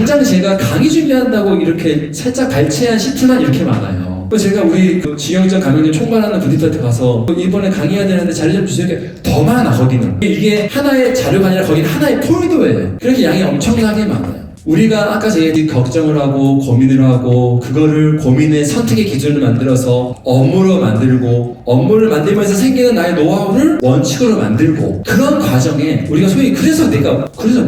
당장 제가 강의 준비한다고 이렇게 살짝 발췌한 시트만 이렇게 많아요. 제가 우리 지영정 강연님 총괄하는 분들한테 가서 이번에 강의해야 되는데 자료 좀 주세요. 더 많아 거기는. 이게 하나의 자료가 아니라 거기는 하나의 폴더예요. 그렇게 양이 엄청나게 많아요. 우리가 아까 제가 걱정을 하고 고민을 하고 그거를 고민의 선택의 기준을 만들어서 업무로 만들고 업무를 만들면서 생기는 나의 노하우를 원칙으로 만들고 그런 과정에 우리가 소위 그래서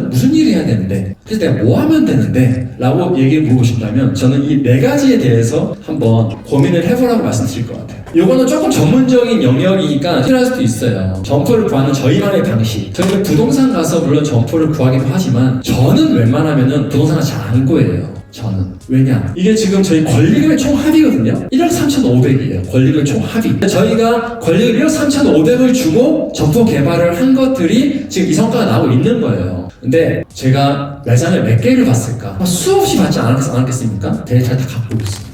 무슨 일을 해야 되는데 그래서 내가 뭐 하면 되는데 라고 얘기를 물어보신다면 저는 이 네 가지에 대해서 한번 고민을 해보라고 말씀드릴 것 같아요. 요거는 조금 전문적인 영역이니까 필요할 수도 있어요. 점포를 구하는 저희만의 방식. 저희는 부동산 가서 물론 점포를 구하기도 하지만 저는 웬만하면은 부동산을 잘 안 구해요. 저는. 왜냐? 이게 지금 저희 권리금의 총 합의거든요. 1억 3,500이에요. 권리금 총 합의. 저희가 권리금 1억 3,500을 주고 점포 개발을 한 것들이 지금 이 성과가 나오고 있는 거예요. 근데 제가 매장을 몇 개를 봤을까? 수없이 받지 않았겠습니까? 데이터를 다 갖고 있습니다.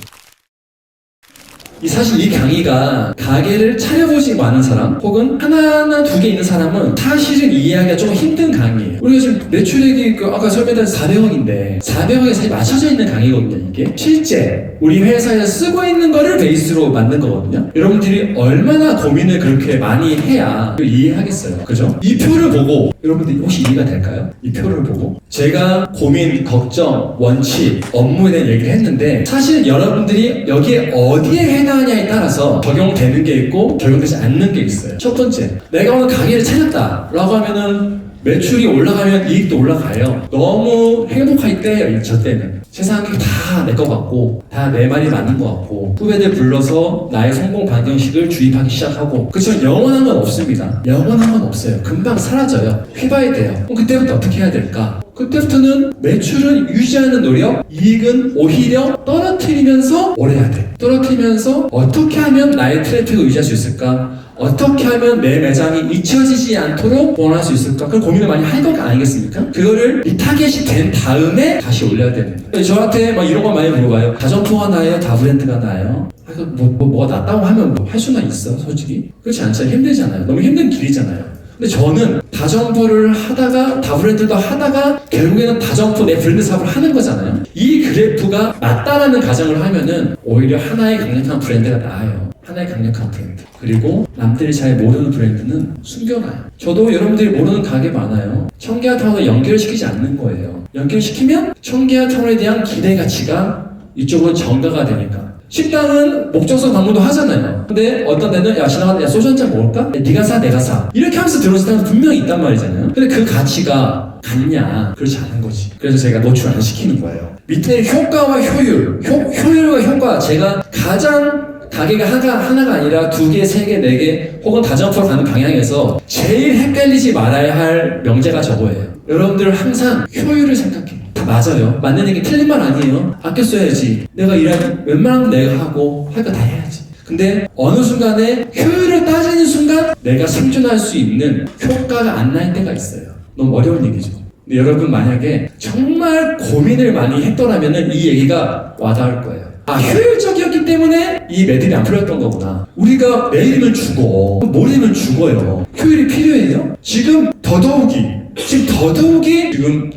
사실 이 강의가 가게를 차려보지 않은 사람 혹은 하나나 두 개 있는 사람은 사실은 이해하기가 좀 힘든 강의예요. 우리가 지금 매출액이 아까 설명드린 400억인데 400억에 사실 맞춰져 있는 강의거든요. 이게 실제 우리 회사에서 쓰고 있는 거를 베이스로 만든 거거든요. 여러분들이 얼마나 고민을 그렇게 많이 해야 이해하겠어요. 그죠? 이 표를 보고 여러분들이 혹시 이해가 될까요? 이 표를 보고 제가 고민, 걱정, 원칙, 업무에 대한 얘기를 했는데 사실 여러분들이 여기에 어디에 해당하냐에 따라서 적용되는 게 있고 적용되지 않는 게 있어요. 첫 번째, 내가 오늘 가게를 차렸다 라고 하면은 매출이 올라가면 이익도 올라가요. 너무 행복할 때예요. 저 때는 세상이 다 내 것 같고 다 내 말이 맞는 것 같고 후배들 불러서 나의 성공 방정식을 주입하기 시작하고 그렇지만 영원한 건 없습니다. 영원한 건 없어요. 금방 사라져요. 휘발이 돼요. 그때부터 어떻게 해야 될까? 그때부터는 매출은 유지하는 노력, 이익은 오히려 떨어뜨리면서 오래 해야 돼. 떨어뜨리면서 어떻게 하면 나의 트래픽을 유지할 수 있을까? 어떻게 하면 내 매장이 잊혀지지 않도록 보완할 수 있을까? 그걸 고민을 많이 할 것 아니겠습니까? 그거를 리타겟이 된 다음에 다시 올려야 되는 거예요. 저한테 막 이런 거 많이 물어봐요. 다점포가 나아요? 다브랜드가 나아요? 뭐가 낫다고 하면 뭐 할 수만 있어, 솔직히? 그렇지 않잖아요. 힘들잖아요. 너무 힘든 길이잖아요. 근데 저는 다점포를 하다가 다브랜드도 하다가 결국에는 다점포 내 브랜드 사업을 하는 거잖아요. 이 그래프가 맞다라는 가정을 하면은 오히려 하나의 강력한 브랜드가 나아요. 하나의 강력한 브랜드. 그리고 남들이 잘 모르는 브랜드는 숨겨놔요. 저도 여러분들이 모르는 가게 많아요. 청계화타운을 연결시키지 않는 거예요. 연결시키면 청계화타운에 대한 기대 가치가 이쪽으로 전가가 되니까. 식당은 목적성 방문도 하잖아요. 근데 어떤 데는 야 지나가는데 야 소주 한잔 먹을까? 야, 네가 사 내가 사 이렇게 하면서 들어온 식당은 분명히 있단 말이잖아요. 근데 그 가치가 같냐? 그렇지 않은 거지. 그래서 제가 노출 안 시키는 거예요. 밑에 효과와 효율, 효율과 효과 제가 가장 가게가 하나가 아니라 2개, 3개, 4개 혹은 다점포로 가는 방향에서 제일 헷갈리지 말아야 할 명제가 저거예요. 여러분들 항상 효율을 생각해. 다 맞아요. 맞는 얘기 틀린 말 아니에요. 아껴 써야지. 내가 일하면 웬만하면 내가 하고 할 거 다 해야지. 근데 어느 순간에 효율을 따지는 순간 내가 생존할 수 있는 효과가 안 날 때가 있어요. 너무 어려운 얘기죠. 근데 여러분 만약에 정말 고민을 많이 했더라면 이 얘기가 와닿을 거예요. 효율적이었기 때문에 이 매듭이 안 풀렸던 거구나. 우리가 내일이면 죽어. 모레면 죽어요. 효율이 필요해요? 지금 더더욱이 지금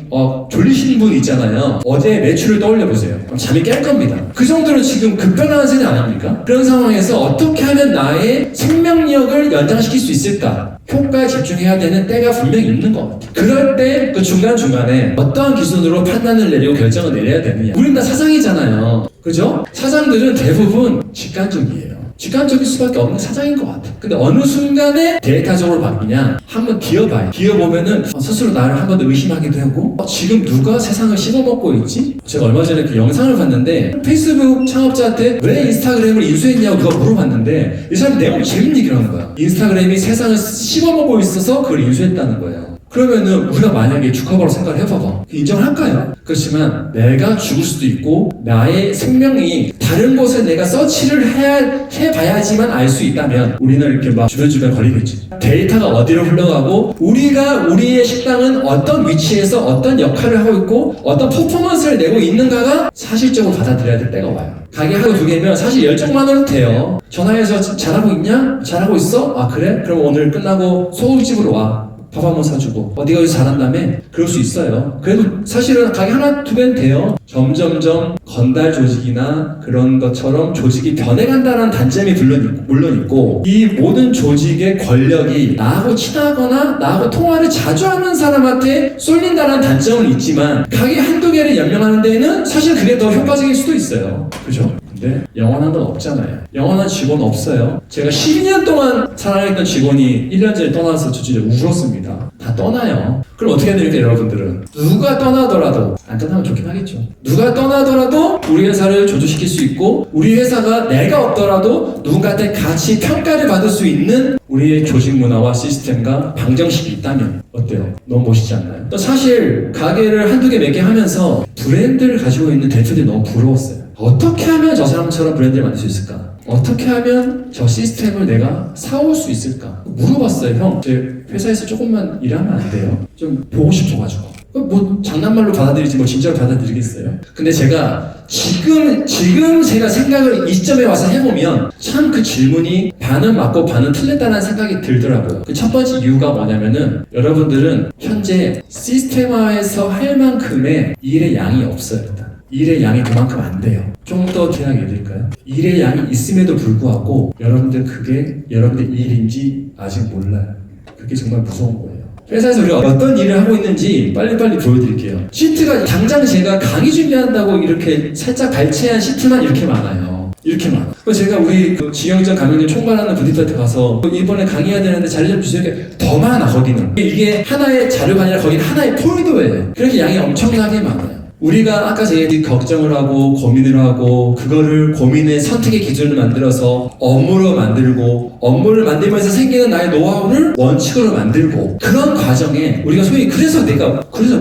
졸리신 분 있잖아요. 어제 매출을 떠올려 보세요. 그럼 잠이 깰 겁니다. 그 정도로 지금 급변하는 세대 아닙니까? 그런 상황에서 어떻게 하면 나의 생명력을 연장시킬 수 있을까? 효과에 집중해야 되는 때가 분명히 있는 것 같아요. 그럴 때 그 중간중간에 어떠한 기준으로 판단을 내리고 결정을 내려야 되느냐. 우린 다 사장이잖아요. 그죠? 사장들은 대부분 직관적이에요. 직관적일 수밖에 없는 사장인 것 같아. 근데 어느 순간에 데이터적으로 바뀌냐? 한번 기어봐요. 기어보면은 스스로 나를 한 번 더 의심하기도 하고 지금 누가 세상을 씹어먹고 있지? 제가 얼마 전에 그 영상을 봤는데 페이스북 창업자한테 왜 인스타그램을 인수했냐고 누가 물어봤는데 이 사람이 내용 재밌는 얘기를 하는 거야. 인스타그램이 세상을 씹어먹고 있어서 그걸 인수했다는 거예요. 그러면은 우리가 만약에 주커버로 생각을 해봐봐. 인정할까요? 그렇지만 내가 죽을 수도 있고 나의 생명이 다른 곳에 내가 서치를 해봐야지만 알 수 있다면 우리는 이렇게 막 주변 걸리겠지. 데이터가 어디로 흘러가고 우리의 식당은 어떤 위치에서 어떤 역할을 하고 있고 어떤 퍼포먼스를 내고 있는가가 사실적으로 받아들여야 될 때가 와요. 가게 하고 2개면 사실 열정만 해도 돼요. 전화해서 잘하고 있냐? 잘하고 있어? 아 그래? 그럼 오늘 끝나고 소울집으로 와. 밥 한번 사주고 네가 여기서 잘한다며? 그럴 수 있어요. 그래도 사실은 가게 하나 두 배는 돼요. 점점점 건달 조직이나 그런 것처럼 조직이 변해간다는 단점이 물론 있고 이 모든 조직의 권력이 나하고 친하거나 나하고 통화를 자주 하는 사람한테 쏠린다는 단점은 있지만 가게 한두 개를 연명하는 데에는 사실 그게 더 효과적일 수도 있어요. 그죠? 근데 영원한 건 없잖아요. 영원한 직원 없어요. 제가 12년 동안 사랑했던 직원이 1년 전에 떠나서 저 진짜 울었습니다. 다 떠나요. 그럼 어떻게 해야 됩니까, 여러분들은? 누가 떠나더라도, 안 떠나면 좋긴 하겠죠. 누가 떠나더라도 우리 회사를 조조시킬 수 있고 우리 회사가 내가 없더라도 누군가한테 같이 평가를 받을 수 있는 우리의 조직 문화와 시스템과 방정식이 있다면 어때요? 너무 멋있지 않나요? 또 사실 가게를 한두 개 몇 개 하면서 브랜드를 가지고 있는 대표들이 너무 부러웠어요. 어떻게 하면 저 사람처럼 브랜드를 만들 수 있을까? 어떻게 하면 저 시스템을 내가 사올 수 있을까? 물어봤어요. 형, 제 회사에서 조금만 일하면 안 돼요? 좀 보고 싶어가지고. 뭐 장난말로 받아들이지 뭐 진짜로 받아들이겠어요? 근데 제가 지금 제가 생각을 이 시점에 와서 해보면 참 그 질문이 반은 맞고 반은 틀렸다는 생각이 들더라고요. 그 첫 번째 이유가 뭐냐면은 여러분들은 현재 시스템화에서 할 만큼의 일의 양이 없어요. 일단. 일의 양이 그만큼 안 돼요. 좀 더 대하게 해드릴까요? 일의 양이 있음에도 불구하고 여러분들 그게 여러분들 일인지 아직 몰라요. 그게 정말 무서운 거예요. 회사에서 우리가 어떤 일을 하고 있는지 빨리빨리 보여드릴게요. 시트가 당장 제가 강의 준비한다고 이렇게 살짝 발췌한 시트만 이렇게 많아요. 이렇게 많아. 제가 우리 그 지영정 감독님 총괄하는 부디파트 가서 이번에 강의해야 되는데 자료 좀 주세요. 더 많아 거기는. 이게 하나의 자료가 아니라 거기는 하나의 폴더예요. 그렇게 양이 엄청나게 많아요. 우리가 아까 제가 걱정을 하고 고민을 하고 그거를 고민의 선택의 기준을 만들어서 업무로 만들고 업무를 만들면서 생기는 나의 노하우를 원칙으로 만들고 그런 과정에 우리가 소위 그래서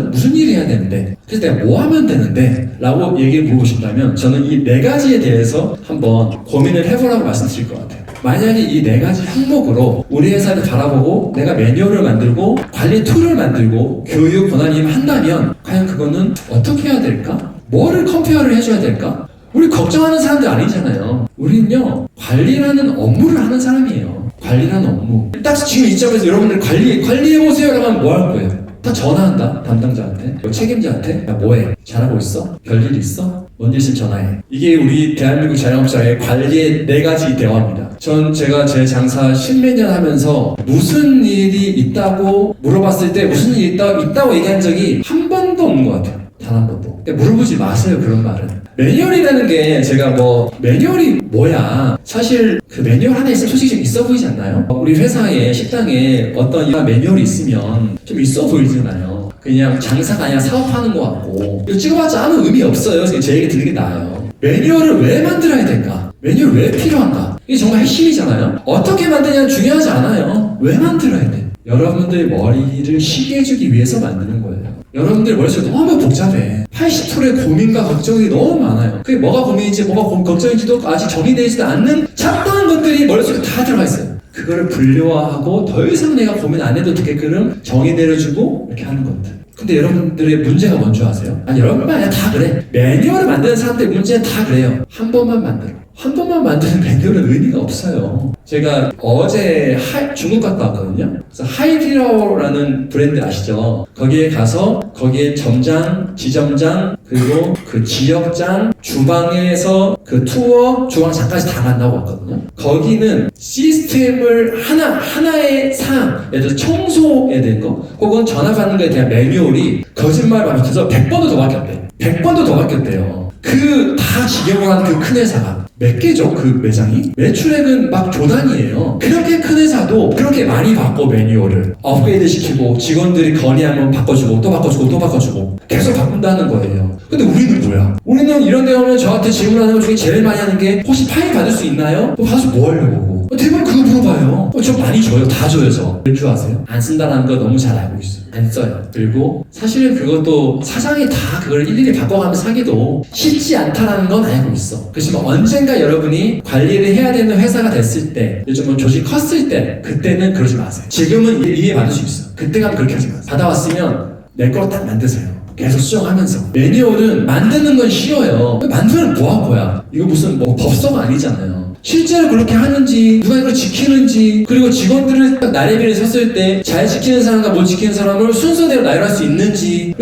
무슨 일을 해야 되는데 그래서 내가 뭐 하면 되는데 라고 얘기를 물어보신다면 저는 이 네 가지에 대해서 한번 고민을 해보라고 말씀드릴 것 같아요. 만약에 이 네 가지 항목으로 우리 회사를 바라보고 내가 매뉴얼을 만들고 관리 툴을 만들고 교육 권한임을 한다면 과연 그거는 어떻게 해야 될까? 뭐를 컴페어를 해줘야 될까? 우리 걱정하는 사람들 아니잖아요. 우리는요 관리라는 업무를 하는 사람이에요. 관리라는 업무. 딱 지금 이 점에서 여러분들 관리해보세요 라고 하면 뭐 할 거예요? 다 전화한다 담당자한테 책임자한테 야 뭐해? 잘하고 있어? 별일 있어? 뭔일 있으면 전화해. 이게 우리 대한민국 자영업자의 관리의 네 가지 대화입니다. 제가 제 장사 10몇 년 하면서 무슨 일이 있다고 물어봤을 때 무슨 일이 있다고 얘기한 적이 한 번도 없는 것 같아요. 단 한 번도. 물어보지 마세요 그런 말은. 매뉴얼이라는 게 제가 매뉴얼이 뭐야? 사실 그 매뉴얼 하나 있으면 솔직히 좀 있어 보이지 않나요? 우리 회사에 식당에 어떤 이런 매뉴얼이 있으면 좀 있어 보이잖아요. 그냥 장사가 아니라 사업하는 것 같고 이거 찍어봤자 아무 의미 없어요. 제 얘기 듣는 게 나아요. 매뉴얼을 왜 만들어야 될까? 매뉴얼 왜 필요한가? 이게 정말 핵심이잖아요. 어떻게 만드냐는 중요하지 않아요. 왜 만들어야 돼? 여러분들의 머리를 쉬게 해주기 위해서 만드는 거예요. 여러분들 머릿속이 너무 복잡해. 80%의 고민과 걱정이 너무 많아요. 그게 뭐가 고민인지 뭐가 걱정인지도 아직 정리되지도 않는 잡다한 것들이 머릿속에 다 들어가 있어요. 그거를 분류화하고 더 이상 내가 고민 안 해도 되게끔 정의 내려주고 이렇게 하는 것들. 근데 여러분들의 문제가 뭔지 아세요? 아니 여러분만 아니라 다 그래. 매뉴얼을 만드는 사람들의 문제는 다 그래요. 한 번만 만드는 매뉴얼은 의미가 없어요. 제가 어제 중국 갔다 왔거든요. 그래서 하이디라오라는 브랜드 아시죠? 거기에 가서 거기에 점장, 지점장, 그리고 그 지역장, 주방에서 그 투어, 주방장까지 다 만나고 왔거든요. 거기는 시스템을 하나의 사항, 예를 들어 청소해야 되는 거, 혹은 전화 받는 거에 대한 매뉴얼이 거짓말 하면서 100번도 더 바뀌었대. 100번도 더 바뀌었대요. 다 직영화한 그 큰 회사가. 몇 개죠? 그 매장이? 매출액은 막 조단이에요. 그렇게 큰 회사도 그렇게 많이 바꿔 매뉴얼을 업그레이드 시키고 직원들이 건의하면 바꿔주고 또 바꿔주고 또 바꿔주고 계속 바꾼다는 거예요. 근데 우리는 뭐야? 우리는 이런 데 오면 저한테 질문하는 것 중에 제일 많이 하는 게 혹시 파일 받을 수 있나요? 받아서 뭐 하려고? 대부분 그거 물어봐요. 저 많이 줘요. 다 줘요 저. 왜 줄 아세요? 안 쓴다는 거 너무 잘 알고 있어요. 안 써요. 그리고 사실은 그것도 사장이 다 그걸 일일이 바꿔가면서 하기도 쉽지 않다는 건 알고 있어. 그렇지만 언젠가 여러분이 관리를 해야 되는 회사가 됐을 때, 요즘은 조직 컸을 때, 그때는 그러지 마세요. 지금은 이해받을 수 있어. 그때 가면 그렇게 하지 마세요. 받아왔으면 내 거로 딱 만드세요. 계속 수정하면서. 매뉴얼은 만드는 건 쉬워요. 만들면 뭐 할 거야? 이거 무슨 뭐 법서가 아니잖아요. 실제로 그렇게 하는지, 누가 이걸 지키는지, 그리고 직원들을 딱 나래비를 섰을 때 잘 지키는 사람과 못 지키는 사람을 순서대로 나열할 수 있는지.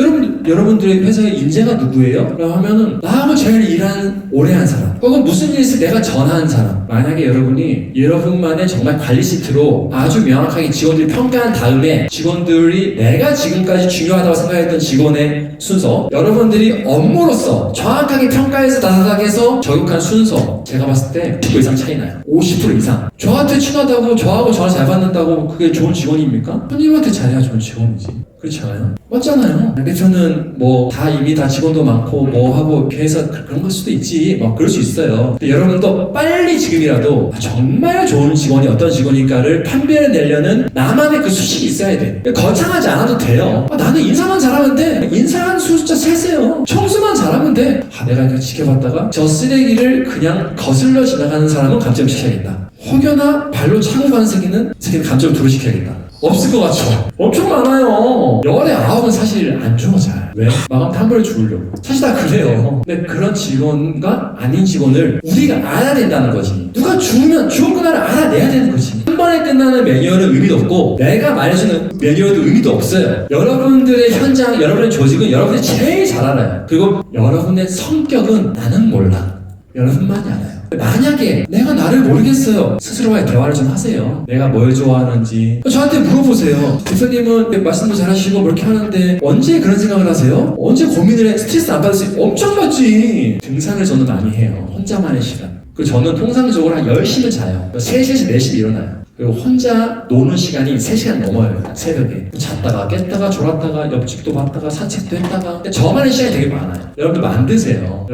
여러분들의 회사의 인재가 누구예요? 라고 하면은 나하고 제일 일한 오래 한 사람, 혹은 무슨 일 있을 때 내가 전화한 사람. 만약에 여러분이 여러분만의 정말 관리 시트로 아주 명확하게 직원들이 평가한 다음에 직원들이 내가 지금까지 중요하다고 생각했던 직원의 순서, 여러분들이 업무로서 정확하게 평가해서 다다닥해서 저격한 순서, 제가 봤을 때 10% 이상 차이 나요. 50% 이상. 저한테 친하다고 저하고 전화 잘 받는다고 그게 좋은 직원입니까? 손님한테 잘해야 좋은 직원이지. 그렇지 않아요? 맞잖아요. 대표는 뭐 다 이미 다 직원도 많고 뭐 하고 이렇게 해서 그런 걸 수도 있지. 뭐 그럴 수 있어요. 근데 여러분도 빨리 지금이라도 정말 좋은 직원이 어떤 직원일까를 판별해내려는 나만의 그 수식이 있어야 돼. 거창하지 않아도 돼요. 나는 인사만 잘하면 돼. 인사한 숫자 세세요. 청소만 잘하면 돼. 내가 이렇게 지켜봤다가 저 쓰레기를 그냥 거슬러 지나가는 사람은 감점시켜야겠다. 혹여나 발로 차고 가는 새끼는 감점을 도로시켜야겠다. 없을 것 같죠? 엄청 많아요. 열의 9은 사실 안 좋아, 잘. 왜? 마감 탐벌을 주려고. 사실 다 그래요. 근데 그런 직원과 아닌 직원을 우리가 알아야 된다는 거지. 누가 죽으면 죽은 그날을 알아내야 되는 거지. 한 번에 끝나는 매뉴얼은 의미도 없고 내가 말해주는 매뉴얼도 의미도 없어요. 여러분들의 현장, 여러분의 조직은 여러분이 제일 잘 알아요. 그리고 여러분의 성격은 나는 몰라. 여러분만이 알아요. 만약에 내가 나를 모르겠어요, 스스로와의 대화를 좀 하세요. 내가 뭘 좋아하는지 저한테 물어보세요. 대표님은 말씀도 잘하시고 뭐 이렇게 하는데 언제 그런 생각을 하세요? 언제 고민을 해? 스트레스 안 받으세요? 엄청 받지. 등산을 저는 많이 해요. 혼자만의 시간. 그리고 저는 통상적으로 한 10시는 자요. 3시에서 4시에 일어나요. 그리고 혼자 노는 시간이 3시간 넘어요. 새벽에 잤다가 깼다가 졸았다가 옆집도 봤다가 산책도 했다가. 저만의 시간이 되게 많아요. 여러분들 만드세요.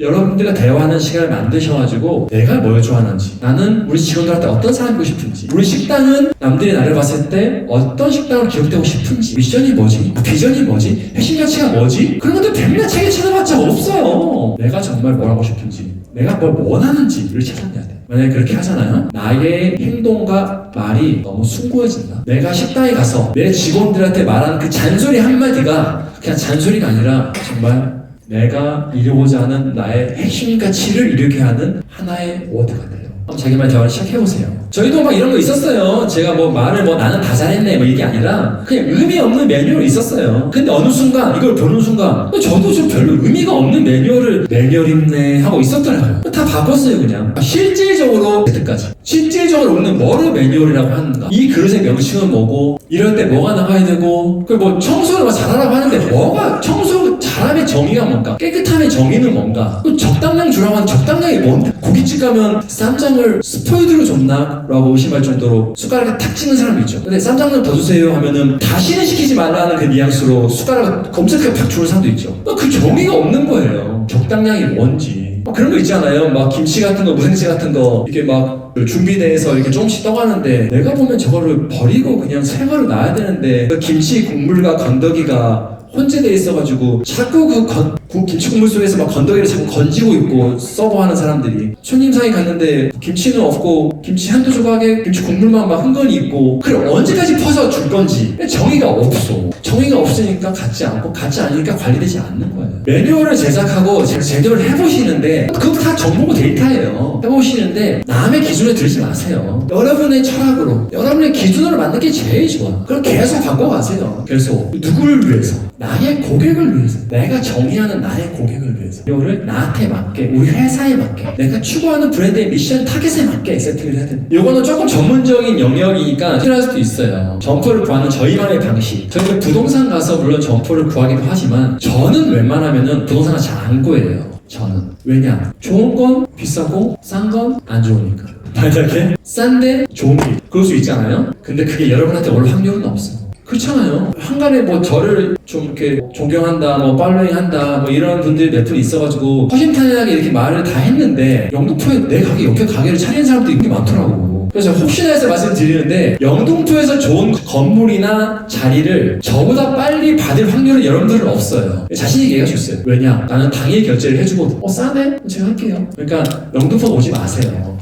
여러분들과 대화하는 시간을 만드셔가지고 내가 뭘 좋아하는지, 나는 우리 직원들한테 어떤 사람이고 싶은지, 우리 식당은 남들이 나를 봤을 때 어떤 식당으로 기억되고 싶은지, 미션이 뭐지, 비전이 뭐지, 핵심 가치가 뭐지, 그런 것들 백날 책에 찾아봤자 없어요. 내가 정말 뭘 하고 싶은지, 내가 뭘 원하는지를 찾아내야 돼. 만약에 그렇게 하잖아요? 나의 행동과 말이 너무 숭고해진다. 내가 식당에 가서 내 직원들한테 말하는 그 잔소리 한마디가 그냥 잔소리가 아니라 정말 내가 이루고자 하는 나의 핵심 가치를 이루게 하는 하나의 워드가 돼요. 한번 자기만 대화를 시작해보세요. 저희도 막 이런 거 있었어요. 제가 뭐 말을 나는 다 잘했네 뭐 이게 아니라 그냥 의미 없는 매뉴얼이 있었어요. 근데 어느 순간 이걸 보는 순간 저도 좀 별로 의미가 없는 매뉴얼 있네 하고 있었더라고요. 다 바꿨어요 그냥. 실질적으로 그때까지 실질적으로 우리는 뭐를 매뉴얼이라고 하는가, 이 그릇의 명칭은 뭐고, 이럴 때 뭐가 나가야 되고, 그 뭐 청소를 막 잘하라고 하는데 뭐가 청소 잘함의 정의가 뭔가, 깨끗함의 정의는 뭔가, 그 적당량 주라고 하는 적당량이 뭔데, 고깃집 가면 쌈장을 스포이드로 줬나? 라고 의심할 정도로 숟가락에 탁 찍는 사람이 있죠. 근데 쌈장을 더 주세요 하면은 다시는 시키지 말라는 그 뉘앙스로 숟가락을 검색해 팍 주는 사람도 있죠. 그 정의가 없는 거예요. 적당량이 뭔지. 그런 거 있잖아요. 막 김치 같은 거, 무생채 같은 거 이렇게 막 준비대에서 이렇게 조금씩 떠가는데 내가 보면 저거를 버리고 그냥 생으로 놔야 되는데 그 김치 국물과 건더기가 혼재돼 있어가지고 자꾸 그 김치 국물 속에서 막 건더기를 자꾸 건지고 있고 서버하는 사람들이, 손님상에 갔는데 김치는 없고 김치 한두 조각에 김치 국물만 막 흥건히 있고, 그걸 언제까지 퍼서 줄 건지 정의가 없어. 정의가 없으니까 갖지 않고, 갖지 않으니까 관리되지 않는 거예요. 매뉴얼을 제작하고 제대로 해보시는데 그것도 다 정보고 데이터예요. 해보시는데 남의 기준에 들지 마세요. 여러분의 철학으로, 여러분의 기준으로 맞는 게 제일 좋아. 그럼 계속 바꿔가세요. 계속. 누구를 위해서? 나의 고객을 위해서. 내가 정의하는 나의 고객을 위해서. 이거를 나한테 맞게, 우리 회사에 맞게, 내가 추구하는 브랜드의 미션 타겟에 맞게 세팅을 해야 됩니다. 이거는 조금 전문적인 영역이니까 필요할 수도 있어요. 점포를 구하는 저희만의 방식. 저희는 부동산 가서 물론 점포를 구하기도 하지만 저는 웬만하면은 부동산을 잘 안 구해요. 저는. 왜냐? 좋은 건 비싸고 싼 건 안 좋으니까. 만약에 싼데 좋은 게 그럴 수 있잖아요. 근데 그게 여러분한테 올 확률은 없어요. 그렇잖아요. 한간에 뭐 저를 좀 이렇게 존경한다, 뭐 팔로잉 한다, 뭐 이런 분들이 몇 분 있어가지고 허심탄회하게 이렇게 말을 다 했는데 영등포에 내 가게 옆에 가게를 차리는 사람들이 이렇게 많더라고. 그래서 혹시나 해서 말씀드리는데 영등포에서 좋은 건물이나 자리를 저보다 빨리 받을 확률은 여러분들은 없어요. 자신 있게 얘기하셨어요. 왜냐? 나는 당일 결제를 해주거든. 싸네? 제가 할게요. 그러니까 영등포 오지 마세요.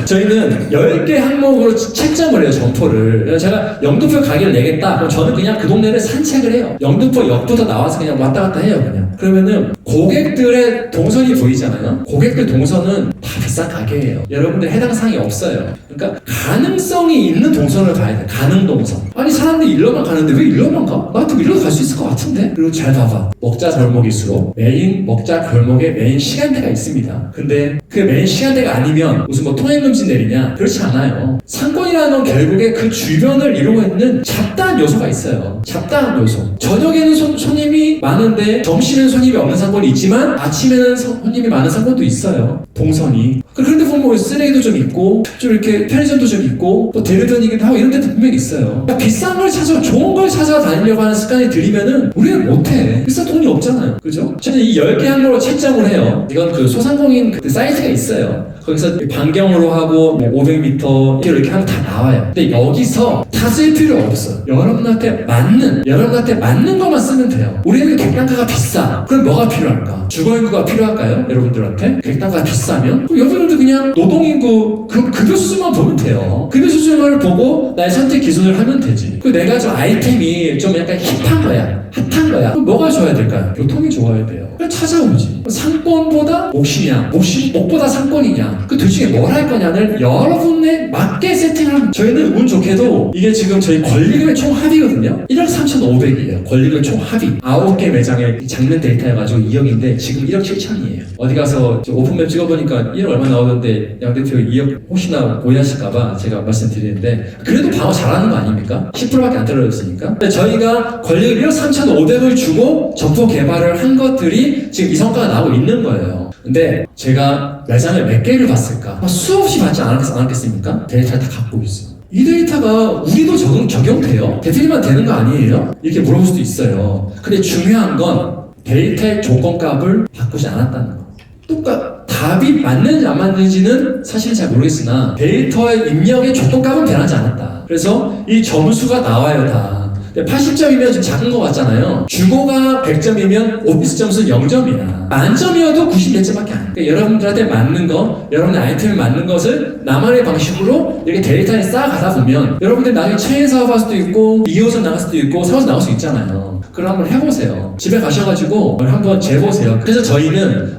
저희는 10개 항목으로 채점을 해요, 점포를. 제가 영등포 가게를 내겠다. 그럼 저는 그냥 그 동네를 산책을 해요. 영등포 역부터 나와서 그냥 왔다 갔다 해요, 그냥. 그러면은 고객들의 동선이 보이잖아요. 고객들 동선은 다 비싼 가게예요. 여러분들 해당 사항이 없어요. 그러니까 가능성이 있는 동선을 가야 돼. 가능 동선. 아니 사람들이 일로만 가는데 왜 일로만 가? 나한테 일로 갈 수 있을 것 같은데? 그리고 잘 봐봐. 먹자 골목일수록 메인 먹자 골목에 메인 시간대가 있습니다. 근데 그 메인 시간대가 아니면 무슨 뭐 통행금지 내리냐? 그렇지 않아요. 상권이라는 건 결국에 그 주변을 이루고 있는 잡다한 요소가 있어요. 잡다한 요소. 저녁에는 손님이 많은데 점심에는 손님이 없는 상권이 있지만 아침에는 손님이 많은 상권도 있어요. 동선이. 그런데 보면 뭐 쓰레기도 좀 있고 좀 이렇게 편의점도 좀 있고 또 대리점이기도 하고 이런 데도 분명히 있어요. 그러니까 비싼 걸 찾아 좋은 걸 찾아다니려고 하는 습관이 들이면은 우리는 못해. 비싼 돈이 없잖아요. 그죠? 저는 이 10개 항목으로 채점을 해요. 이건 그 소상공인 그 사이트가 있어요. 거기서 반경으로 하고 500m 이렇게 하면 다 나와요. 근데 여기서 다 쓸 필요 없어. 여러분한테 맞는 것만 쓰면 돼요. 우리에게 객단가가 비싸. 그럼 뭐가 필요할까? 주거인구가 필요할까요? 여러분들한테? 객단가가 비싸면? 그럼 여러분들도 그냥 노동인구 급여 수준만 보면 돼요. 급여 수준을 보고 나의 선택 기준을 하면 되지. 그 내가 좀 아이템이 좀 약간 힙한 거야. 핫한 거야. 그럼 뭐가 좋아야 될까요? 교통이 좋아야 돼요. 그럼 찾아오지. 상권보다 몫이냐, 몫보다 상권이냐. 그 둘 중에 뭘 할 거냐를 여러분에 맞게 세팅하면. 저희는 운 좋게도 이게 지금 저희 권리금의 총 합이거든요. 1억 3,500이에요. 권리금 총 합이. 9개 매장의 작년 데이터여가지고 2억인데 지금 1억 7천이에요. 어디 가서 오픈맵 찍어보니까 1억 얼마 나오던데 양 대표 2억 혹시나 오해하실까봐 제가 말씀드리는데 그래도 방어 잘하는 거 아닙니까? 10%밖에 안 떨어졌으니까. 근데 저희가 권리금 1억 3,500을 주고 점포 개발을 한 것들이 지금 이 성과가 나오고 있는 거예요. 근데 제가 매장을 몇 개를 봤을까? 수없이 받지 않았겠습니까? 데이터를 다 갖고 있어요. 이 데이터가 우리도 적용돼요? 대표님만 되는 거 아니에요? 이렇게 물어볼 수도 있어요. 근데 중요한 건 데이터의 조건값을 바꾸지 않았다는 거. 답이 맞는지 안 맞는지는 사실 잘 모르겠으나 데이터의 입력의 조건값은 변하지 않았다. 그래서 이 점수가 나와요, 다. 80점이면 좀 작은 것 같잖아요. 주거가 100점이면 오피스 점수는 0점이야. 만점이어도 90몇 점밖에 안 돼. 그러니까 여러분들한테 맞는 거, 여러분의 아이템에 맞는 것을 나만의 방식으로 이렇게 데이터에 쌓아가다 보면 여러분들 나중에 체인 사업할 수도 있고 2호선 나갈 수도 있고 4호선 나갈 수 있잖아요. 그럼 한번 해보세요. 집에 가셔가지고 한번 재보세요. 그래서 저희는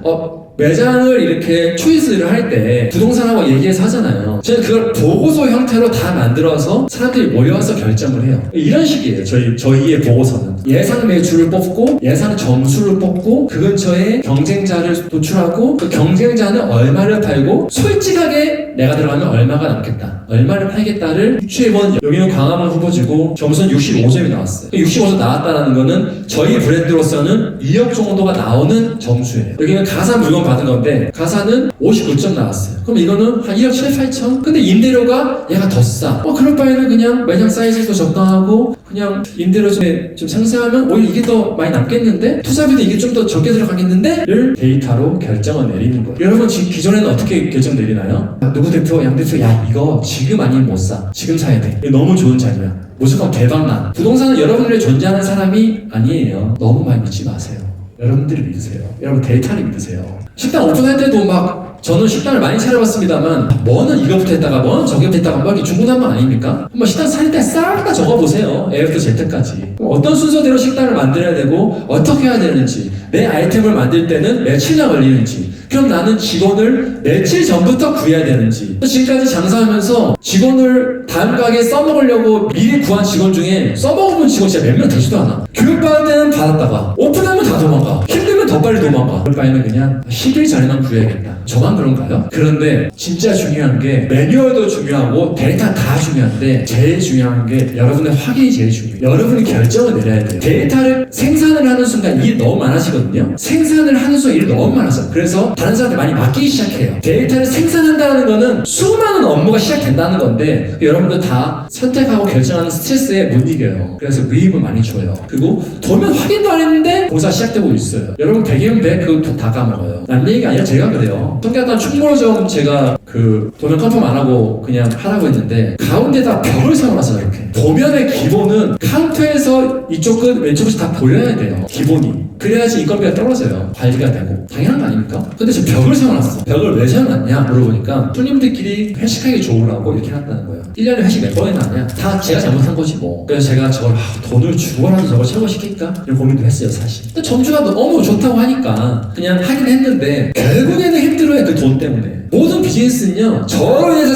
매장을 이렇게 초이스를 할 때 부동산하고 얘기해서 하잖아요. 저는 그걸 보고서 형태로 다 만들어서 사람들이 모여와서 결정을 해요. 이런 식이에요. 저희의 보고서는. 예상 매출을 뽑고 예상 점수를 뽑고 그 근처에 경쟁자를 도출하고 그 경쟁자는 얼마를 팔고 솔직하게 내가 들어가면 얼마가 남겠다. 얼마를 팔겠다를 유추해본. 여기는 광화문 후보지고 점수는 65점이 나왔어요. 65점 나왔다는 거는 저희 브랜드로서는 2억 정도가 나오는 점수예요. 여기는 가사 물건 받은 건데 가사는 59점 나왔어요. 그럼 이거는 한 1억 7, 8천? 근데 임대료가 얘가 더 싸. 그럴 바에는 그냥 매장 사이즈도 적당하고 그냥 임대료 좀 상세하면 오히려 이게 더 많이 남겠는데 투자비도 이게 좀 더 적게 들어가겠는데 를 데이터로 결정을 내리는 거예요. 여러분 지금 기존에는 어떻게 결정 내리나요? 누구 대표, 양 대표 이거 지금 아니면 못 사. 지금 사야 돼. 이거 너무 좋은 자리야. 무조건 대박나. 부동산은 여러분들이 존재하는 사람이 아니에요. 너무 많이 믿지 마세요. 여러분들이 믿으세요. 여러분 데이터를 믿으세요. 식당 오픈할 때도 저는 식당을 많이 차려봤습니다만 뭐는 이거부터 했다가 뭐는 저기부터 했다가 막 이렇게 중구난방 아닙니까? 한번 식당 차릴 때 싹 다 적어보세요. A부터 Z까지. 어떤 순서대로 식당을 만들어야 되고 어떻게 해야 되는지, 내 아이템을 만들 때는 며칠이나 걸리는지, 그럼 나는 직원을 며칠 전부터 구해야 되는지. 지금까지 장사하면서 직원을 다음 가게에 써먹으려고 미리 구한 직원 중에 써먹은 직원 진짜 몇 명 되지도 않아. 교육받을 때는 받았다가 오픈하면 다 도망가. 힘들면 더 빨리 도망가. 그럴 바에는 그냥 10일 전에만 구해야겠다. 저만 그런가요? 그런데 진짜 중요한 게 매뉴얼도 중요하고 데이터 다 중요한데 제일 중요한 게 여러분의 확인이 제일 중요해요. 여러분이 결정을 내려야 돼요. 데이터를 생산을 하는 순간 일이 너무 많아지거든요. 생산을 하는 순간 일이 너무 많아서. 그래서 다른 사람한테 많이 맡기기 시작해요. 데이터를 생산한다는 거는 수많은 업무가 시작된다는 건데 여러분들 다 선택하고 결정하는 스트레스에 못 이겨요. 그래서 위임을 많이 줘요. 그리고 도면 확인도 안 했는데 공사 시작되고 있어요. 여러분 100이면 100 그거 다 까먹어요. 남 얘기가 아니라 제가 그래요. 성격단 충무로점 제가 그 도면 컨펌 안 하고 그냥 하라고 했는데 가운데다 벽을 세워놨어요. 이렇게 도면의 기본은 카운터에서 이쪽 끝 왼쪽 끝이 다 보여야 돼요. 기본이. 그래야지 인건비가 떨어져요. 관리가 되고. 당연한 거 아닙니까? 근데 저 벽을 세워놨어. 벽을 왜 세워놨냐 물어보니까 손님들끼리 회식하기 좋으라고 이렇게 해놨다는 거예요. 1년에 회식 몇 번이나 하냐? 다 제가 잘못한 거지 뭐. 그래서 제가 저걸 돈을 주고라도 저걸 최고시킬까? 이런 고민도 했어요 사실. 근데 점주가 너무 좋다고 하니까 그냥 하긴 했는데 결국에는 힘들어요. 그 돈 때문에. 모든 비즈니스는요, 저로 인해서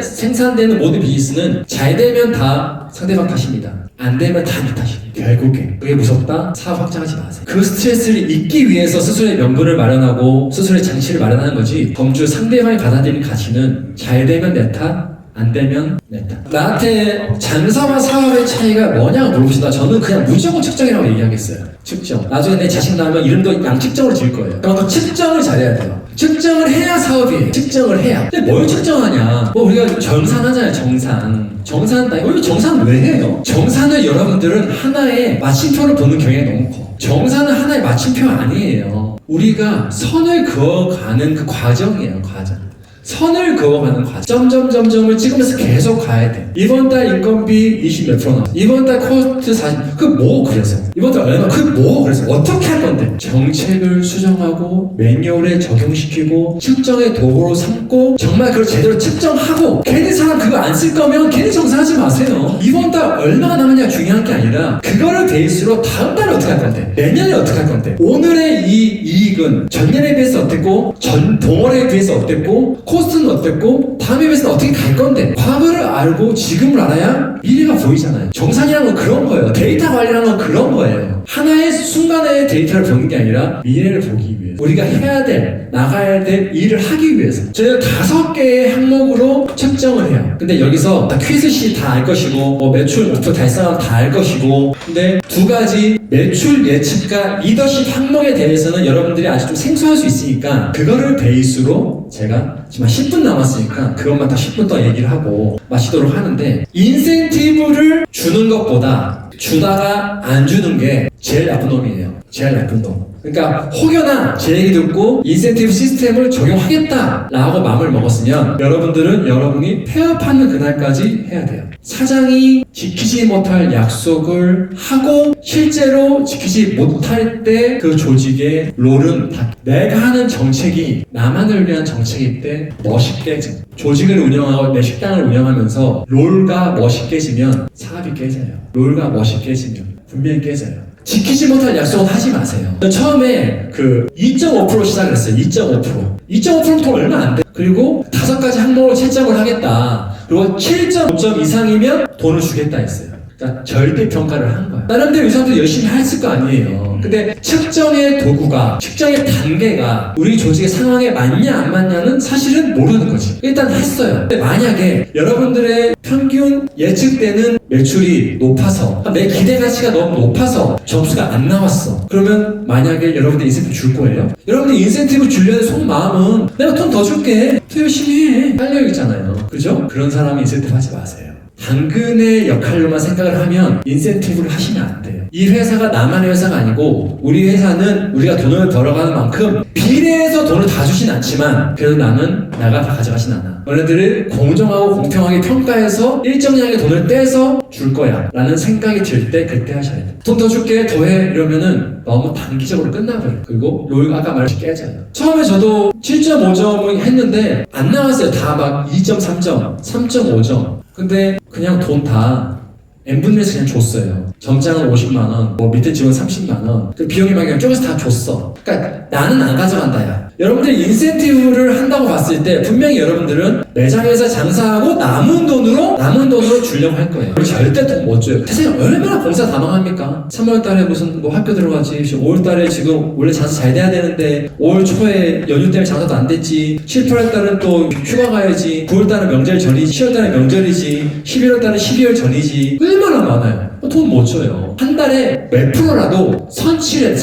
생산되는 모든 비즈니스는 잘 되면 다 상대방 탓입니다. 안 되면 다 네 탓입니다. 결국에. 그게 무섭다? 사업 확장하지 마세요. 그 스트레스를 잊기 위해서 스스로의 명분을 마련하고 스스로의 장치를 마련하는 거지, 범주 상대방이 받아들이는 가치는 잘 되면 내 탓, 안 되면 내 탓. 나한테 장사와 사업의 차이가 뭐냐고 물어보시다 저는 그냥 무조건 측정이라고 얘기하겠어요. 측정. 나중에 내 자식 나면 이름도 양측정으로 지을 거예요. 그만큼 측정을 잘해야 돼요. 측정을 해야 사업이에요. 측정을 해야. 근데 뭘 측정하냐? 뭐 우리가 정산하잖아요. 정산한다. 이거 정산 왜 해요? 정산을 여러분들은 하나의 마침표를 보는 경향이 너무 커. 정산은 하나의 마침표 아니에요. 우리가 선을 그어가는 그 과정이에요. 과정. 선을 그어가는 과정. 점점점점을 찍으면서 계속 가야 돼. 이번 달 인건비 20 몇 프로 나왔어. 이번 달 코스트 40. 그 뭐 그래서? 이번 달 얼마? 그 뭐 그래서? 어떻게 할 건데? 정책을 수정하고 매뉴얼에 적용시키고 측정의 도구로 삼고 정말 그걸 제대로 측정하고 괜히 사람 그거 안 쓸 거면 괜히 정산하지 마세요. 이번 달 얼마가 남았냐 중요한 게 아니라 그거를 베이스로 다음 달에 어떻게 할 건데? 내년에 어떻게 할 건데? 오늘의 이 이익은 전년에 비해서 어땠고 동월에 비해서 어땠고 코스트는 어땠고 다음에 비해서는 어떻게 갈 건데? 과거를 알고 지금을 알아야 미래가 보이잖아요. 정산이라는 건 그런 거예요. 데이터 관리라는 건 그런 거예요. 하나의 순간의 데이터를 보는 게 아니라 미래를 보기 위해서 우리가 해야 될, 나가야 될 일을 하기 위해서 저희가 5개의 항목으로 측정을 해요. 근데 여기서 다 QSC 다 알 것이고 뭐 매출 목표 달성하면 다 알 것이고 근데 2가지 매출 예측과 리더십 항목에 대해서는 여러분들이 아직 좀 생소할 수 있으니까 그거를 베이스로 제가 지금 한 10분 남았으니까 그것만 다 10분 더 얘기를 하고 마치도록 하는데 인센티브를 주는 것보다 주다가 안 주는 게 제일 나쁜 놈이에요. 제일 나쁜 놈. 그러니까 혹여나 제 얘기 듣고 인센티브 시스템을 적용하겠다라고 마음을 먹었으면 여러분들은 여러분이 폐업하는 그날까지 해야 돼요. 사장이 지키지 못할 약속을 하고 실제로 지키지 못할 때 그 조직의 롤은 다 내가 하는 정책이 나만을 위한 정책일 때 멋이 깨져. 조직을 운영하고 내 식당을 운영하면서 롤과 멋이 깨지면 사업이 깨져요. 롤과 멋이 깨지면 분명히 깨져요. 지키지 못할 약속은 하지 마세요. 처음에 그 2.5% 시작을 했어요. 2.5%. 2.5%는 돈 얼마 안 돼. 그리고 5가지 항목을 채점을 하겠다. 그리고 7.5점 이상이면 돈을 주겠다 했어요. 그러니까 절대 평가를 한 거야. 나름대로 이 사람도 열심히 했을 거 아니에요. 근데 측정의 도구가, 측정의 단계가 우리 조직의 상황에 맞냐 안 맞냐는 사실은 모르는 거지. 일단 했어요. 근데 만약에 여러분들의 평균 예측되는 매출이 높아서 내 기대 가치가 너무 높아서 점수가 안 나왔어. 그러면 만약에 여러분들 인센티브 줄 거예요? 여러분들 인센티브 주려는 속마음은 내가 돈 더 줄게. 더 열심히 해. 딸려있잖아요. 그죠? 그런 사람이 인센티브 하지 마세요. 당근의 역할로만 생각을 하면 인센티브를 하시면 안 돼요. 이 회사가 나만의 회사가 아니고 우리 회사는 우리가 돈을 벌어가는 만큼 비례해서 돈을 다 주진 않지만 그래도 나는 나가 다 가져가진 않아. 너네들을 공정하고 공평하게 평가해서 일정량의 돈을 떼서 줄 거야 라는 생각이 들 때 그때 하셔야 돼. 돈 더 줄게 더해 이러면은 너무 단기적으로 끝나버려요. 그리고 롤 아까 말했듯이 깨져요. 처음에 저도 7.5점을 했는데 안 나왔어요. 다 막 2.3점 3.5점 근데 그냥 돈 다 n분의 1에서 그냥 줬어요. 점장은 50만원, 뭐 밑에 직원 30만원. 그 비용이 막 그냥 쪼개서 다 줬어. 그러니까 나는 안 가져간다 야. 여러분들이 인센티브를 한다고 봤을 때 분명히 여러분들은 매장에서 장사하고 남은 돈으로 주려고 할 거예요. 절대 돈 못 줘요. 세상에 얼마나 공사 다 망합니까? 3월달에 무슨 뭐 학교 들어가지, 5월달에 지금 원래 장사 잘 돼야 되는데 5월 초에 연휴 때문에 장사도 안 됐지, 7, 8월달은 또 휴가 가야지, 9월달은 명절 전이지, 10월달은 명절이지, 11월달은 12월 전이지. 얼마나 많아요. 돈 못 줘요. 한 달에 몇 프로라도 선취래.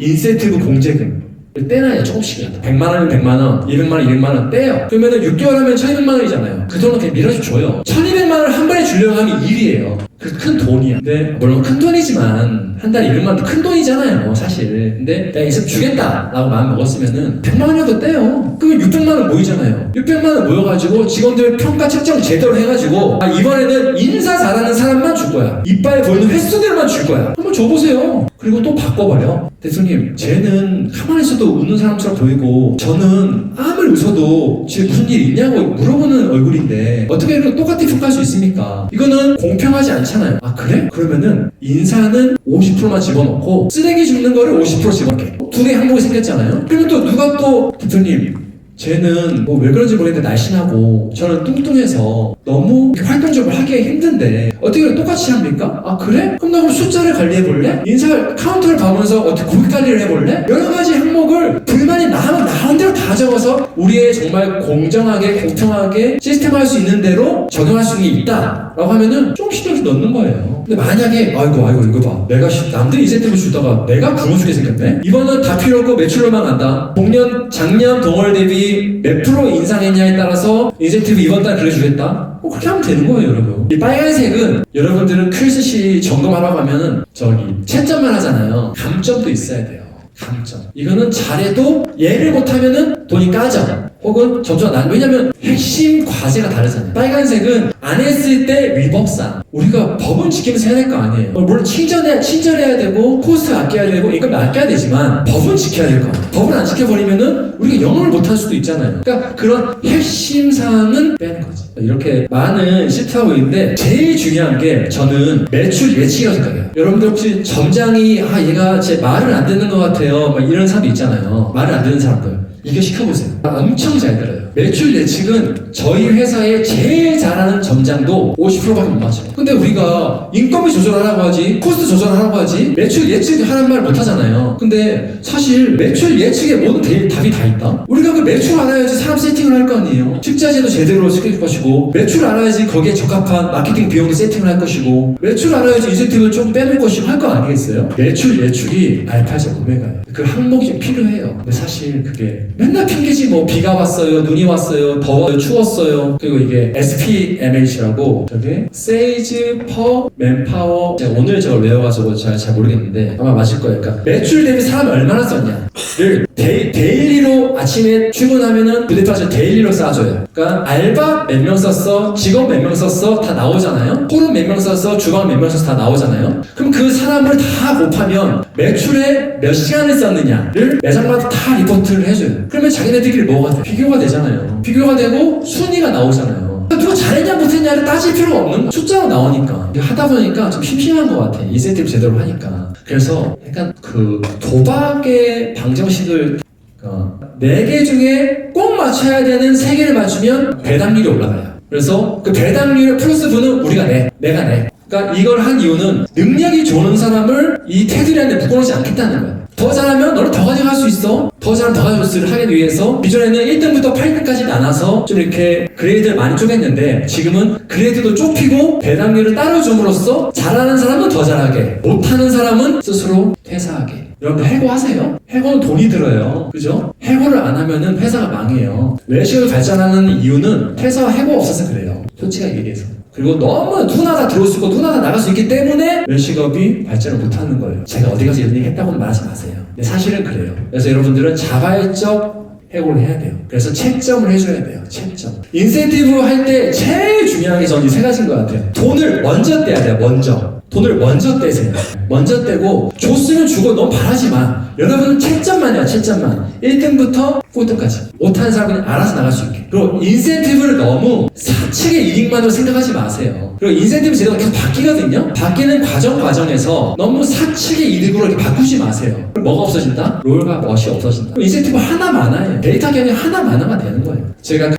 인센티브 공제금. 떼나요? 조금씩이라도. 100만원이면 100만원, 200만원, 200만원 떼요. 그러면은 6개월 하면 1200만원이잖아요. 그 돈은 그냥 밀어줘요. 1200만원을 한 번에 주려고 하면 일이에요. 그 큰 돈이야. 근데 물론 큰 돈이지만 한 달에 200만원도 큰 돈이잖아요, 사실. 근데 내가 있으면 주겠다라고 마음 먹었으면은 100만원이라도 떼요. 그러면 600만원 모이잖아요. 600만원 모여가지고 직원들 평가 책정 제대로 해가지고 이번에는 인사 잘하는 사람만 줄 거야. 이빨 보이는 횟수대로만 줄 거야. 한번 줘보세요. 그리고 또 바꿔버려. 대표님, 쟤는 가만히 있어도 웃는 사람처럼 보이고 저는 아무리 웃어도 쟤 무슨 일 있냐고 물어보는 얼굴인데 어떻게 이렇게 똑같이 평가할 수 있습니까? 이거는 공평하지 않잖아요. 아 그래? 그러면은 인사는 50%만 집어넣고 쓰레기 줍는 거를 50% 집어넣게. 두 개 항목이 생겼잖아요. 그러면 또 누가 또 대표님 쟤는 뭐 왜 그런지 모르겠는데 날씬하고 저는 뚱뚱해서 너무 활동적으로 하기 힘든데 어떻게 똑같이 합니까? 아 그래? 그럼 나 그럼 숫자를 관리해볼래? 인사 카운터를 봐면서 어떻게 고객 관리를 해볼래? 여러 가지 항목을 불만이 나오면 나온 대로 다 적어서 우리의 정말 공정하게 공평하게 시스템화할 수 있는 대로 적용할 수 있는 게 있다 라고 하면은 좀 신경 넣는 거예요. 근데 만약에 아이고 이거 봐 내가 남들이 인센티브 주다가 내가 굶어 죽게 생겼네? 이번은 다 필요 없고 매출로만 간다. 작년 동월 대비 몇 프로 인상했냐에 따라서 인센티브 이번 달 그려주겠다? 그렇게 하면 되는 거예요, 여러분. 이 빨간색은 여러분들은 큐스시 점검하라고 하면은 채점만 하잖아요. 감점도 있어야 돼요. 감점. 이거는 잘해도 얘를 못하면은 돈이 까져. 혹은 점수가 왜냐면 핵심 과제가 다르잖아요. 빨간색은 안 했을 때 위법상 우리가 법은 지키면서 해야 될 거 아니에요. 물론 친절해야 되고 코스트 아껴야 되고 인건비 아껴야 되지만 법은 지켜야 될 거 아니에요. 법을 안 지켜버리면은 우리가 영업을 못할 수도 있잖아요. 그러니까 그런 핵심 사항은 빼는 거지. 이렇게 많은 시트하고 있는데 제일 중요한 게 저는 매출 예측이라고 생각해요. 여러분들 혹시 점장이 얘가 제 말을 안 듣는 것 같아요 막 이런 사람도 있잖아요. 말을 안 듣는 사람들 이거 시켜보세요. 엄청 잘 들어요. 매출 예측은 저희 회사에 제일 잘하는 점장도 50%밖에 못 맞춰요. 근데 우리가 인건비 조절하라고 하지 코스트 조절하라고 하지 매출 예측하라는 말 못하잖아요. 근데 사실 매출 예측에 모든 답이 다 있다? 우리가 그 매출 알아야지 사람 세팅을 할 거 아니에요. 식자재도 제대로 시킬 것이고 매출 알아야지 거기에 적합한 마케팅 비용도 세팅을 할 것이고 매출 알아야지 인센티브를 좀 빼놓을 것이고 할 거 아니겠어요? 매출 예측이 알파죠 오메가예요. 그 항목이 좀 필요해요. 근데 사실 그게 맨날 핑계지 뭐 비가 왔어요 눈이 왔어요 더워요 추웠어요 그리고 이게 SPMH라고 저게 세이즈 퍼 맨파워 제가 오늘 저걸 외워가지고 잘 모르겠는데 아마 맞을 거예요. 그러니까 매출 대비 사람이 얼마나 썼냐를 데일리로 아침에 출근하면은 부대표한테 데일리로 쌓아줘요. 그러니까 알바 몇 명 썼어 직원 몇 명 썼어 다 나오잖아요. 홀은 몇 명 썼어 주방 몇 명 썼어 다 나오잖아요. 그럼 그 사람을 다 곱하면 매출에 몇 시간을 썼느냐를 매장마다 다 리포트를 해줘요. 그러면 자기네들끼리 뭐가 돼? 비교가 되잖아요. 비교가 되고 순위가 나오잖아요. 누가 잘했냐 못했냐를 따질 필요가 없는 숫자로 나오니까 하다 보니까 좀 심심한 것 같아. 인센티브 제대로 하니까. 그래서 약간 그 도박의 방정식을 4개 중에 꼭 맞춰야 되는 3개를 맞추면 배당률이 올라가요. 그래서 그 배당률 플러스 분은 우리가 내가 내. 그러니까 이걸 한 이유는 능력이 좋은 사람을 이 테두리 안에 묶어놓지 않겠다는 거야. 더 잘하면 너를 더 가져갈 수 있어. 더 잘하면 더 가져갈 수 하기 위해서 기존에는 1등부터 8등까지 나눠서 좀 이렇게 그레이드를 많이 쪼갰는데 지금은 그레이드도 좁히고 배당률을 따로 줌으로써 잘하는 사람은 더 잘하게 못하는 사람은 스스로 퇴사하게. 여러분들 해고하세요? 해고는 돈이 들어요. 그죠? 해고를 안 하면은 회사가 망해요. 외식을 발전하는 이유는 퇴사와 해고 없어서 그래요. 솔직하게 얘기해서. 그리고 너무 누구나 다 들어올 수 있고 누구나 다 나갈 수 있기 때문에 외식업이 발전을 못하는 거예요. 제가 어디 가서 이런 얘기 했다고는 말하지 마세요. 근데 사실은 그래요. 그래서 여러분들은 자발적 해고를 해야 돼요. 그래서 채점을 해줘야 돼요. 채점. 인센티브 할 때 제일 중요한 게 저는 이 3가지인 것 같아요. 돈을 먼저 떼야 돼요. 돈을 먼저 떼세요. 먼저 떼고 줬으면 주고 너무 바라지 마. 여러분은 채점만 해요. 채점만. 1등부터 9등까지. 못하는 사람은 알아서 나갈 수 있게. 그리고 인센티브를 너무 사측의 이익만으로 생각하지 마세요. 그리고 인센티브 제도가 계속 바뀌거든요. 바뀌는 과정에서 너무 사측의 이득으로 이렇게 바꾸지 마세요. 그럼 뭐가 없어진다? 롤과 멋이 없어진다. 인센티브 하나 많아요. 데이터 개념이 하나 많으면 되는 거예요. 제가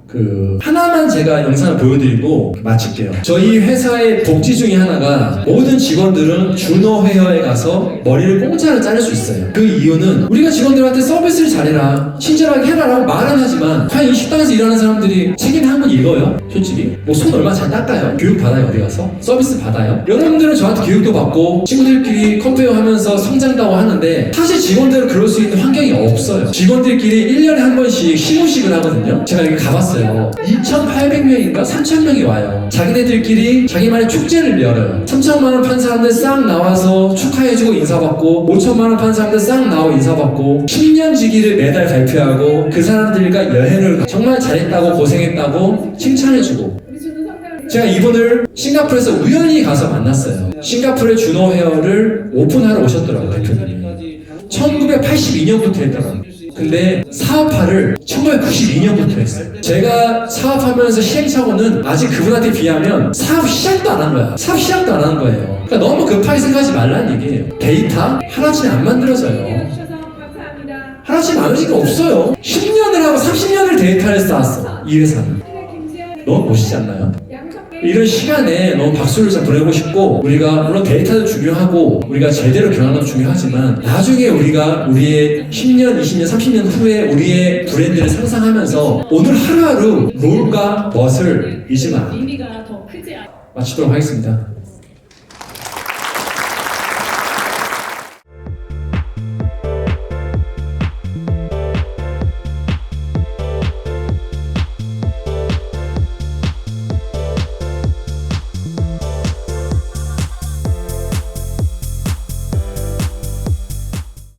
하나만 제가 영상을 보여드리고 마칠게요. 저희 회사의 복지 중에 하나가 모든 직원들은 준호 헤어에 가서 머리를 공짜로 자를 수 있어요. 그 이유는 우리가 직원들한테 서비스를 잘해라. 친절하게 해라라고 말은 하지만 과연 이 식당에서 일하는 사람들이 책이나 한번 읽어요? 솔직히 뭐 손 얼마 잘 닦아요? 교육 받아요? 어디 가서? 서비스 받아요? 여러분들은 저한테 교육도 받고 친구들끼리 컴페어 하면서 성장도 하고 하는데 사실 직원들은 그럴 수 있는 환경이 없어요. 직원들끼리 1년에 한 번씩 시무식을 하거든요. 제가 여기 가봤어요. 2,800명인가 3,000명이 와요. 자기네들끼리 자기만의 축제를 열어요. 3천만 원 판 사람들 싹 나와서 축하해주고 인사받고 5천만 원 판 사람들 싹 나오고 인사받고 10년 지기를 매달 발표하고 그 사람들과 여행을 정말 잘했다고 고생했다고 칭찬해주고. 제가 이분을 싱가포르에서 우연히 가서 만났어요. 싱가포르의 준호 헤어를 오픈하러 오셨더라고요, 대표님이. 1982년부터 했더라고요. 근데 사업화를 1992년부터 했어요. 제가 사업하면서 시행착오는 아직 그분한테 비하면 사업 시작도 안 한 거야. 사업 시작도 안 한 거예요. 그러니까 너무 급하게 생각하지 말라는 얘기예요. 데이터 하나씩 안 만들어져요. 하나씩 만들어질 게 없어요. 10년을 하고 30년을 데이터를 쌓았어. 이 회사는. 너무 멋있지 않나요? 이런 시간에 너무 박수를 좀 보내고 싶고, 우리가 물론 데이터도 중요하고 우리가 제대로 경영하는 것도 중요하지만 나중에 우리가 우리의 10년, 20년, 30년 후에 우리의 브랜드를 상상하면서 오늘 하루하루 롤과 멋을 잊지 마. 마치도록 하겠습니다.